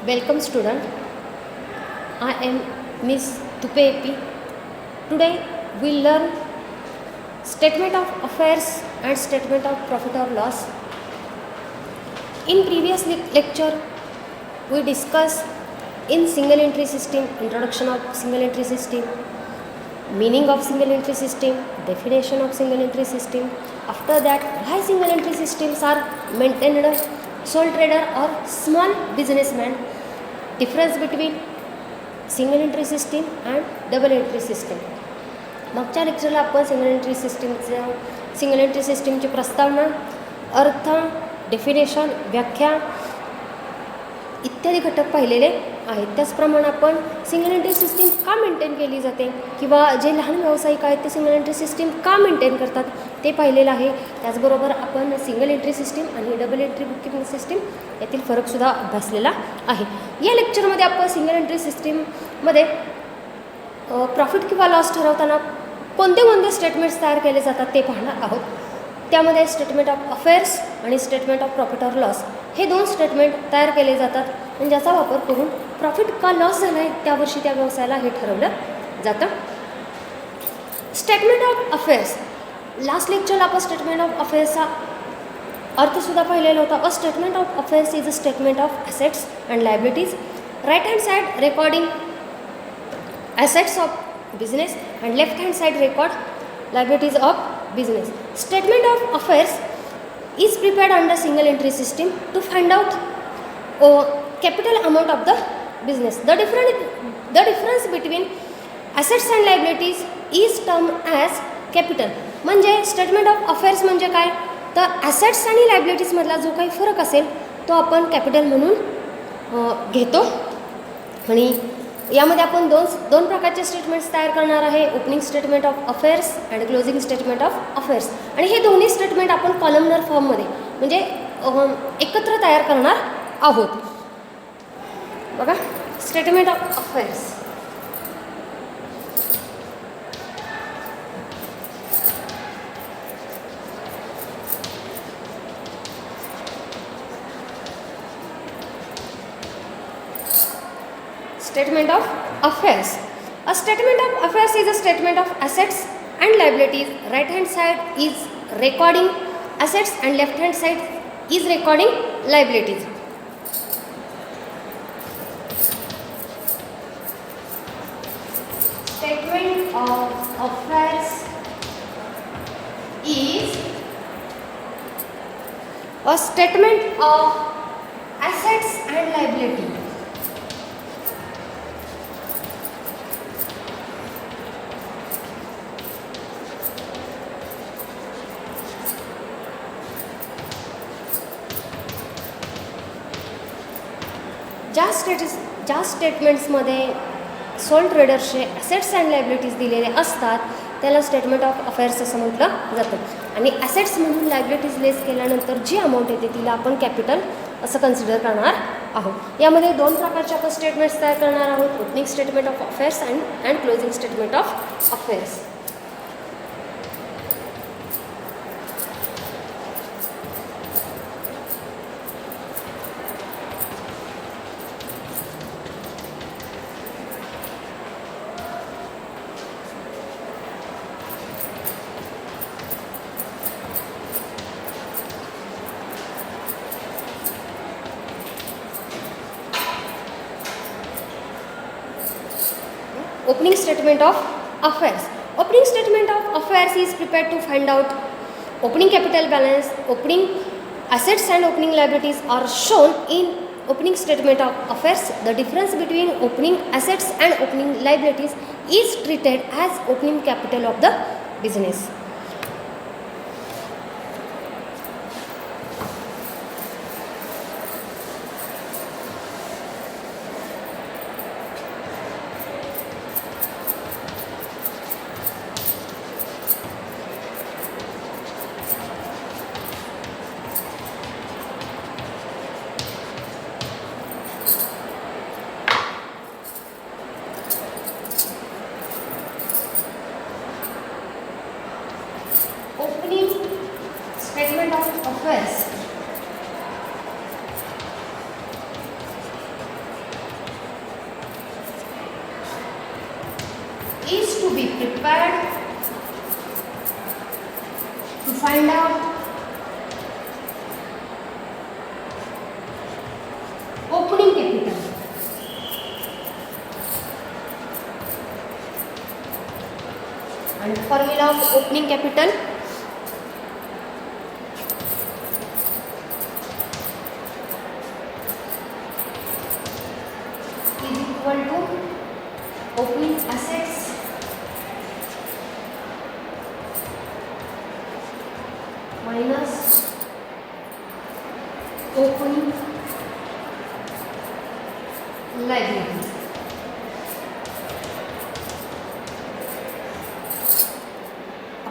Welcome student. I am Miss Tupepi. Today we learn statement of affairs and statement of profit or loss. In previous lecture we discussed in single entry system, introduction of single entry system, meaning of single entry system, definition of single entry system. After that, why single entry systems are maintained, sole trader or small businessman, difference between single entry system and double entry system. मागच्या लेक्चरला आपण single entry सिस्टीमची प्रस्तावना, अर्थ, definition, व्याख्या इत्यादी घटक पाहिलेले आहेत. त्याचप्रमाणे आपण सिंगल एंट्री सिस्टीम का मेंटेन केली जाते किंवा जे लहान व्यावसायिक आहेत ते सिंगल एंट्री सिस्टीम का मेंटेन करतात ते पाहिलेलं आहे. त्याचबरोबर आपण सिंगल एंट्री सिस्टीम आणि डबल एंट्री बुककीपिंग सिस्टीम यातील फरकसुद्धा अभ्यासलेला आहे. या लेक्चरमध्ये आपण सिंगल एंट्री सिस्टीममध्ये प्रॉफिट किंवा लॉस ठरवताना कोणते कोणते स्टेटमेंट्स तयार केले जातात ते पाहणार आहोत. त्यामध्ये स्टेटमेंट ऑफ अफेअर्स आणि statement of profit or loss हे दोन स्टेटमेंट तयार केले जातात आणि ज्याचा वापर करून प्रॉफिट का लॉस झाला आहे त्या वर्षी त्या व्यवसायाला हे ठरवलं जातं. स्टेटमेंट ऑफ अफेअर्स, लास्ट लेक्चरला आपण स्टेटमेंट ऑफ अफेअर्सचा अर्थसुद्धा पाहिलेला होता. A statement of affairs is a statement of assets and liabilities. Right hand side recording assets of business and left hand side record liabilities of business. Statement of affairs is prepared under single entry system to find out capital amount of the business. The difference between assets and liabilities is termed as capital. म्हणजे statement of affairs म्हणजे काय, तर assets आणि लायबिलिटीजमधला जो काही फरक असेल तो आपण कॅपिटल म्हणून घेतो. आणि यामध्ये आपण दोन प्रकारचे स्टेटमेंट्स तयार करणार आहे. Opening statement of affairs and closing statement of affairs. आणि हे दोन्ही स्टेटमेंट आपण कॉलमनर फॉर्ममध्ये म्हणजे एकत्र तयार करणार आहोत. बघा, statement of affairs. Statement of affairs. A statement of affairs is a statement of assets and liabilities. Right hand side is recording assets and left hand side is recording liabilities. Statement of affairs is a statement of assets and liabilities. ज्या स्टेटमेंट्समध्ये soul ट्रेडर्सचे assets and liabilities दिलेले असतात त्याला statement of affairs असं म्हटलं जातं. आणि assets म्हणून liabilities लेस केल्यानंतर जी अमाऊंट येते तिला आपण कॅपिटल असं कन्सिडर करणार आहोत. यामध्ये दोन प्रकारचे आपण स्टेटमेंट्स तयार करणार आहोत. Opening statement of affairs and closing statement of affairs. Opening statement of affairs. Opening statement of affairs is prepared to find out opening capital balance, opening assets and opening liabilities are shown in opening statement of affairs. The difference between opening assets and opening liabilities is treated as opening capital of the business. be prepared to find out opening capital. And formula of opening capital is equal to opening assets minus opening liability.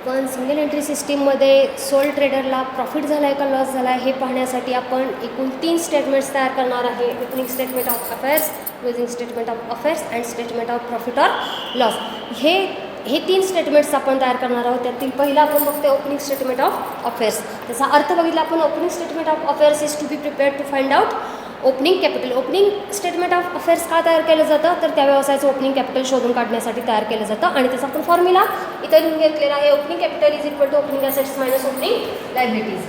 आपण single entry सिस्टीममध्ये soul ट्रेडरला profit झाला आहे का loss झाला आहे हे पाहण्यासाठी आपण एकूण 3 स्टेटमेंट्स तयार करणार आहे. Opening statement of affairs, closing statement of affairs and statement of profit or loss. हे 3 स्टेटमेंट्स आपण तयार करणार आहोत. त्यातील पहिला आपण बघतो ओपनिंग स्टेटमेंट ऑफ अफेअर्स. त्याचा अर्थ बघितला आपण. Opening statement of affairs is to be prepared to find out opening capital. Opening statement of affairs का तयार केलं जातं तर त्या व्यवसायाचं ओपनिंग कॅपिटल शोधून काढण्यासाठी तयार केलं जातं. आणि त्याचा आपण फॉर्म्युला इथे लिहून घेतलेला आहे. Opening capital is equal to opening assets minus opening liabilities.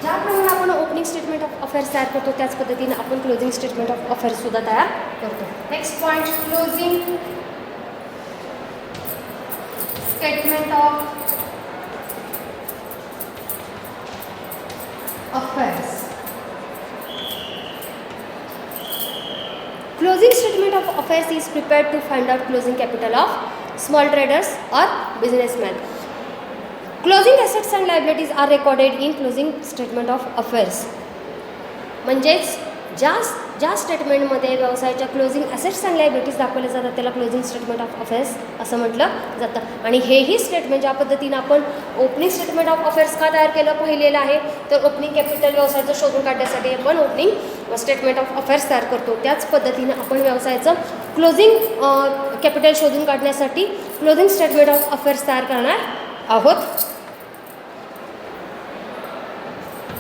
ज्याप्रमाणे आपण ओपनिंग स्टेटमेंट ऑफ अफेअर्स तयार करतो त्याच पद्धतीने आपण क्लोजिंग स्टेटमेंट ऑफ अफेअर्स सुद्धा तयार करतो. Next point, closing statement of affairs. Closing statement of affairs is prepared to find out closing capital of small traders or businessmen. Closing assets and liabilities are recorded in closing statement of affairs. म्हणजेच ज्या स्टेटमेंटमध्ये व्यवसायाच्या closing assets and liabilities दाखवल्या जातात त्याला closing statement of affairs असं म्हटलं जातं. आणि हेही स्टेटमेंट ज्या पद्धतीनं आपण ओपनिंग स्टेटमेंट ऑफ अफेअर्स का तयार पाहिलेलं आहे तर ओपनिंग कॅपिटल व्यवसायाचं शोधून काढण्यासाठी आपण ओपनिंग स्टेटमेंट ऑफ अफेअर्स तयार करतो. त्याच पद्धतीनं आपण व्यवसायाचं क्लोजिंग कॅपिटल शोधून काढण्यासाठी क्लोजिंग स्टेटमेंट ऑफ अफेअर्स तयार करणार आहोत.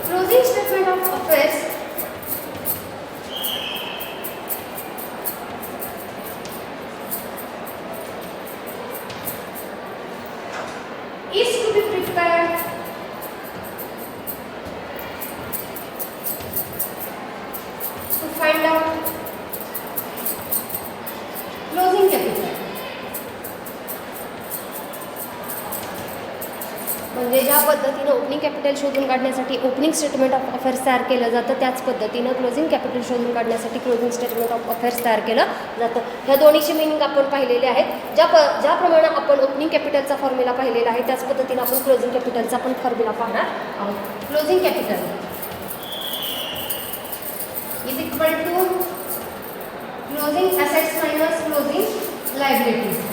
Closing statement of affairs is to be prepared to find out closing capital. म्हणजे ज्या पद्धतीनं ओपनिंग कॅपिटल शोधून काढण्यासाठी ओपनिंग स्टेटमेंट ऑफ अफेअर्स तयार केलं जातं त्याच पद्धतीनं क्लोजिंग कॅपिटल शोधून काढण्यासाठी क्लोजिंग स्टेटमेंट ऑफ अफेअर्स तयार केलं जातं. ह्या दोन्हीची मिनिंग आपण पाहिलेले आहेत. ज्याप्रमाणे आपण ओपनिंग कॅपिटलचा फॉर्म्युला पाहिलेला आहे त्याच पद्धतीनं आपण क्लोजिंग कॅपिटलचा पण फॉर्म्युला पाहणार आहोत. Closing capital is equal to closing assets minus closing liabilities.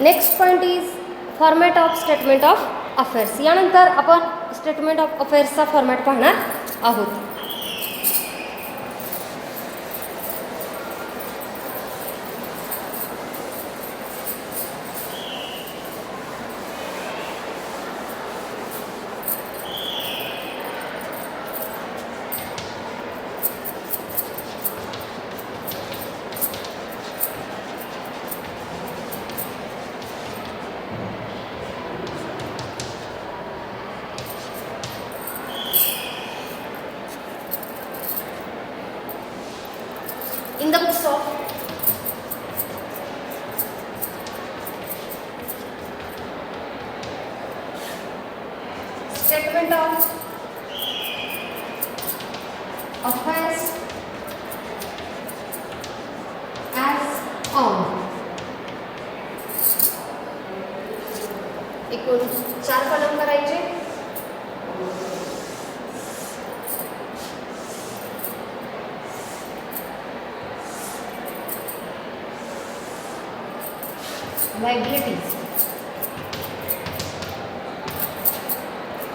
Next point is format of statement of affairs. यानंतर आपण स्टेटमेंट ऑफ अफेअर्सचा फॉर्मॅट पाहणार आहोत. In the books of statement of affairs as on एकूण 4 कलम करायचे. liabilities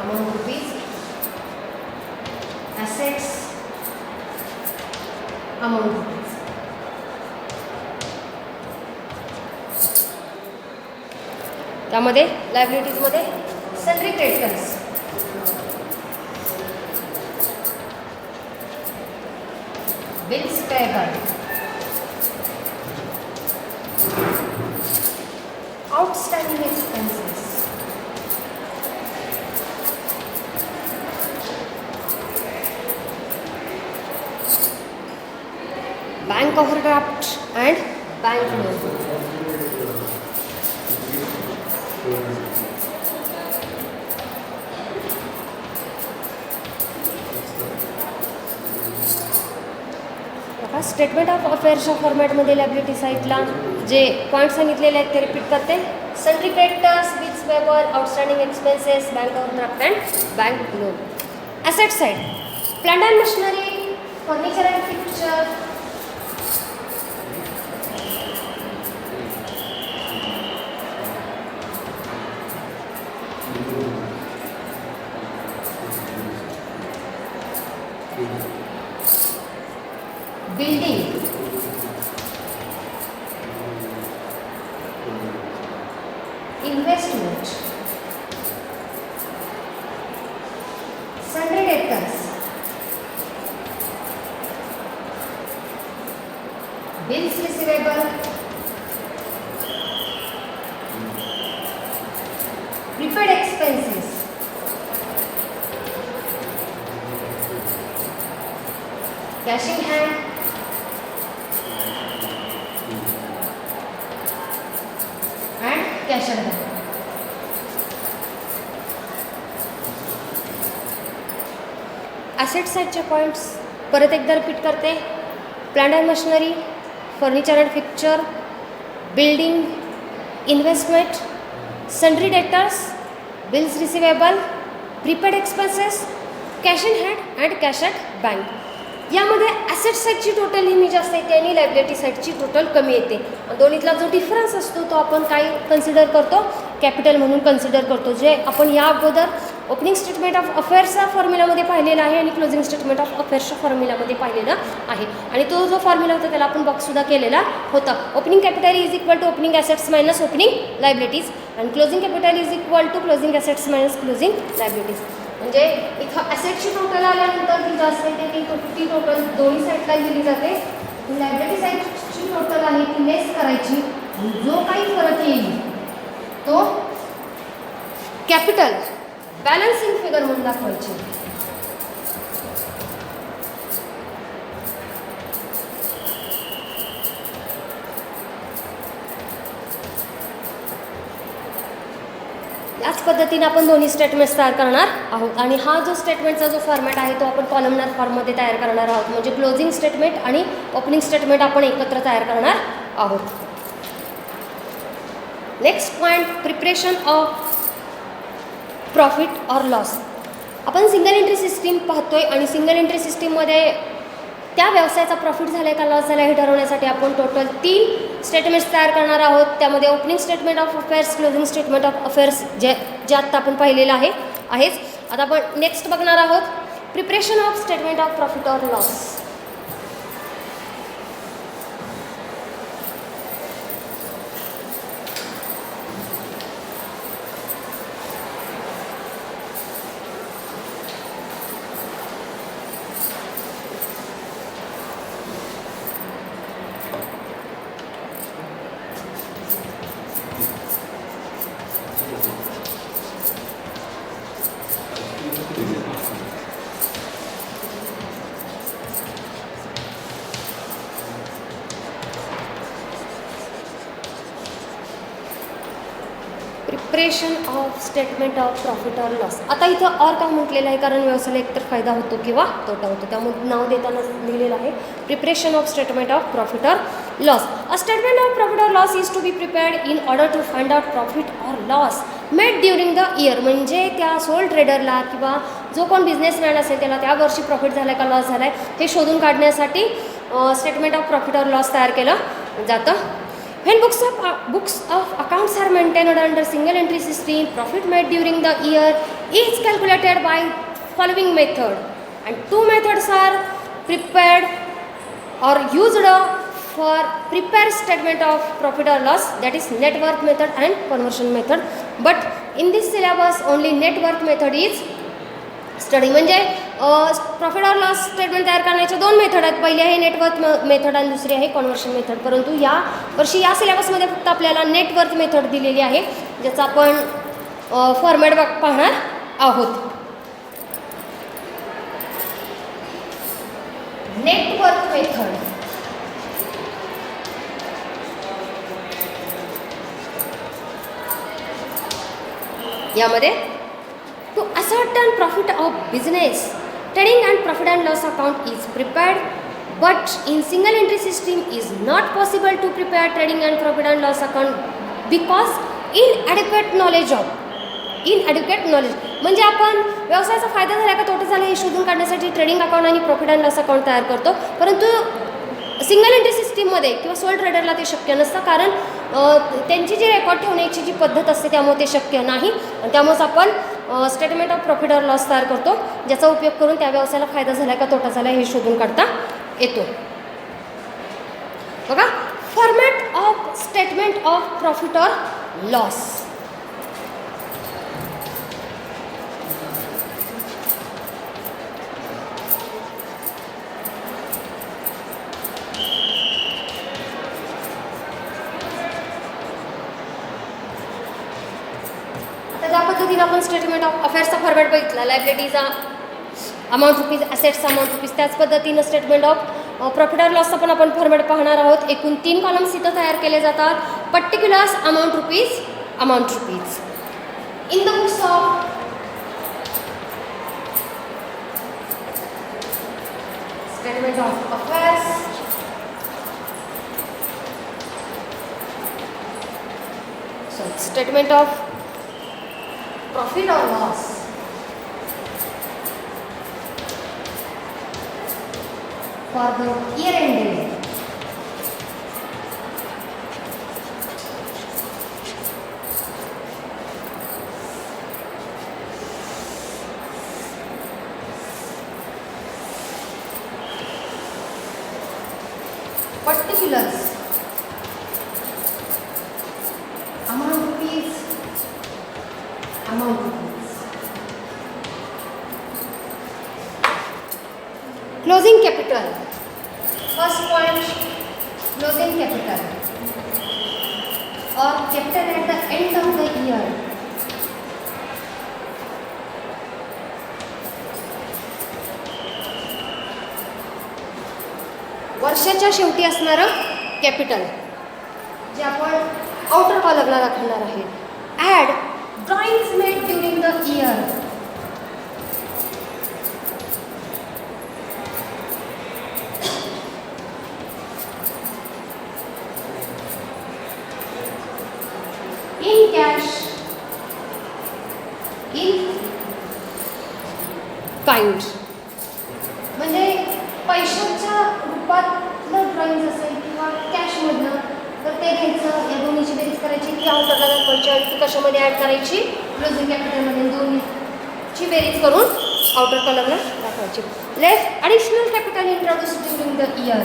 amount rupees, assets amount rupees. त्यामध्ये लायबिलिटीजमध्ये sundry creditors, bills payable, outstanding expenses, bank overdraft and bank loan. Statement of अफेअर्सच्या फॉर्मॅटमध्ये liability साईडला जे पॉईंट सांगितलेले आहेत ते रिपीट करते. Sundry creditors, bills payable, outstanding expenses, bank overdraft and bank loan. Asset side, plant and machinery, furniture and fixture, building, investment, sundry debtors, bills receivable, prepaid expenses, cash in hand, and cash at bank. Asset साईडचे points परत एकदा repeat करते. Plant and machinery, furniture and fixture, building, investment, sundry debtors, bills receivable, prepaid expenses, cash in hand and cash at bank. यामध्ये asset साईडची total image असते आणि liability साईडची total कमी येते. दोन्हीतला जो डिफरन्स असतो तो आपण काय कन्सिडर करतो, कॅपिटल म्हणून कन्सिडर करतो, जे आपण या अगोदर ओपनिंग स्टेटमेंट ऑफ अफेअर्सच्या फॉर्म्युलामध्ये पाहिलेला आहे आणि क्लोजिंग स्टेटमेंट ऑफ अफेअर्सच्या फॉर्म्युलामध्ये पाहिलेला आहे. आणि तो जो फॉर्म्युला होता त्याला आपण बॉक्ससुद्धा केलेला होता. Opening capital is equal to opening assets minus opening liabilities and closing capital is equal to closing assets minus closing liabilities. म्हणजे इथं ॲसेटची टोटल आल्यानंतर ती जास्त येते, ती टोटल दोन्ही साईडला दिली जाते. लायबिलिटी साईडची टोटल आहे ती लेस करायची, जो काही फरक येईल तो कॅपिटल बॅलन्सिंग फिगर म्हणून दाखवायची. याच पद्धतीने आपण दोन्ही स्टेटमेंट्स तयार करणार आहोत. आणि हा जो स्टेटमेंटचा जो फॉर्मॅट आहे तो आपण कॉलमनार फॉर्ममध्ये तयार करणार आहोत. म्हणजे क्लोजिंग स्टेटमेंट आणि ओपनिंग स्टेटमेंट आपण एकत्र तयार करणार आहोत. Next point, preparation of profit or loss. आपण सिंगल एंट्री सिस्टीम पाहतोय आणि सिंगल एंट्री सिस्टीममध्ये त्या व्यवसायाचा प्रॉफिट झाला आहे का लॉस झाला हे ठरवण्यासाठी आपण टोटल 3 स्टेटमेंट्स तयार करणार आहोत. त्यामध्ये opening statement of affairs, closing statement of affairs जे आत्ता आपण पाहिलेलं आहेच. आता आपण नेक्स्ट बघणार आहोत preparation of statement of profit or loss. Preparation of statement of profit or loss. आता इथं और का म्हटलेलं आहे कारण व्यवसायाला एकतर फायदा होतो किंवा तोटा होतो, त्यामुळे नाव देताना लिहिलेलं आहे preparation of statement of profit or loss. A statement of profit or loss is to be prepared in order to find out profit or loss made during the year. म्हणजे त्या सोल ट्रेडरला किंवा जो कोण बिझनेसमॅन असेल त्याला त्या वर्षी profit झाला का लॉस झाला आहे हे शोधून काढण्यासाठी statement of profit or loss तयार केलं जातं. When books of accounts are maintained under single entry system, profit made during the year is calculated by following method, and two methods are prepared or used for prepare statement of profit or loss, that is net worth method and conversion method. But in this syllabus only net worth method is study. म्हणजे profit और loss statement तयार करण्याच्या दोन method आहेत. पहिली आहे net worth method आणि दुसरी आहे कन्वर्शन मेथड. परंतु या वर्षी या सिलेबसमध्ये फक्त आपल्याला नेटवर्थ मेथड दिलेली आहे, ज्याचा आपण फॉर्मॅट पाहणार आहोत. नेटवर्थ मेथड यामध्ये to ascertain profit of business, trading and profit and loss account is prepared, but in single entry system is not possible to prepare trading and profit and loss account because inadequate knowledge. म्हणजे आपण व्यवसायाचा फायदा झाला का तोटा झाला हे शोधून काढण्यासाठी ट्रेडिंग अकाउंट आणि प्रॉफिट अँड लॉस अकाउंट तयार करतो, परंतु सिंगल एंट्री सिस्टीममध्ये किंवा सोल ट्रेडरला ते शक्य नसतं, कारण त्यांची जी रेकॉर्ड ठेवण्याची जी पद्धत असते त्यामुळे ते शक्य नाही. आणि त्यामुळेच आपण स्टेटमेंट ऑफ प्रॉफिट और लॉस तयार करतो, ज्याचा उपयोग करून त्या व्यवसायाला फायदा झाला का तोटा झाला हे शोधून काढता येतो. बघा, format of statement of profit और लॉस. ज्या पद्धतीने आपण स्टेटमेंट ऑफ अफेअर्सचा फॉर्मॅट बघितला, लायबिलिटीचा अमाऊंट रुपीज, ॲसेट्सचा अमाऊंट रुपीज, त्याच पद्धतीनं स्टेटमेंट ऑफ प्रॉफिट और लॉसचा पण आपण फॉर्मॅट पाहणार आहोत. एकूण 3 कॉलम्स इथं तयार केले जातात. Particulars, amount rupees. In the books of statement of affairs, statement of profit or loss, for the year ended, particulars, amount rupees, closing capital. First point, closing capital or capital at the end of the year. वर्षाच्या शेवटी असणारं capital जे आपण outer कॉलमला दाखवणार आहे. Add drawings made during the year. In cash, in kind. म्हणजे पैशाच्या रूपातलं ड्रॉइंग असेल किंवा कॅशमधलं तर ते घ्यायचं, या दोन्हीची बेरीज करायची, ती आउटरला दाखवायची आणि ती कशामध्ये ॲड करायची, क्लोजिंग कॅपिटलमध्ये दोन्हीची बेरीज करून आउटर कलरला दाखवायची. Let additional capital introduce during the year.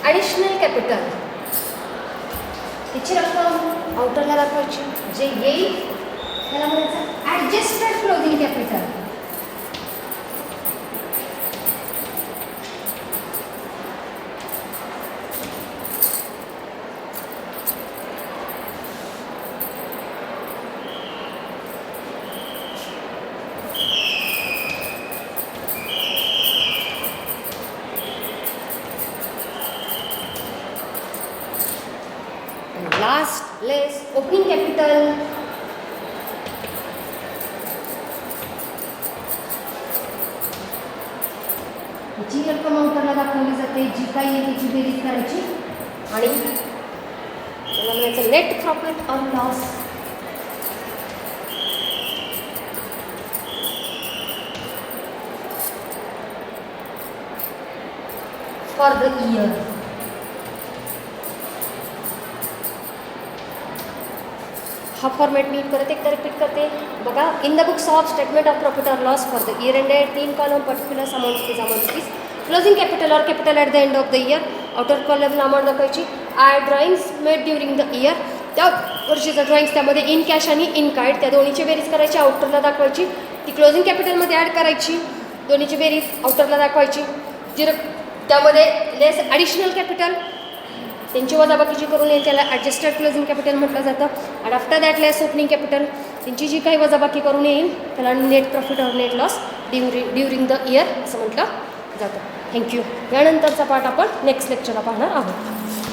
Additional capital तिची रक्कम आउटरला दाखवायची, जे येईल त्याला म्हणायचं adjusted closing capital. Last, less opening capital. जी रक्कम आउटरला दाखवली जाते, जी काही आहे तिची बेरीज करायची आणि त्याला म्हणायचं नेट प्रॉफिट और लॉस. For the year. हा फॉर्मॅट मी परत एकदा रिपीट करते बघा. In the books of statement of profit or loss for the year ended 3 column particular amount is closing capital or capital at the end of the year. Outer कॉलमला amount दाखवायची. I drawings made during the year, त्या वर्षीचं drawings त्यामध्ये in cash आणि in kind त्या दोन्हीची बेरीज करायची, आउटरला दाखवायची. ती क्लोजिंग कॅपिटलमध्ये ॲड करायची, दोन्हीची बेरीज आउटरला दाखवायची. त्यामध्ये लेस ॲडिशनल कॅपिटल त्यांची वजाबाकीची करून येईल, त्याला ॲडजस्टेड क्लोजिंग कॅपिटल म्हटलं जातं. आणि after that less opening capital त्यांची जी काही वजाबाकी करून येईल त्याला net profit or net loss during the year असं म्हटलं जातं. थँक्यू. यानंतरचा पार्ट आपण नेक्स्ट लेक्चरला पाहणार आहोत.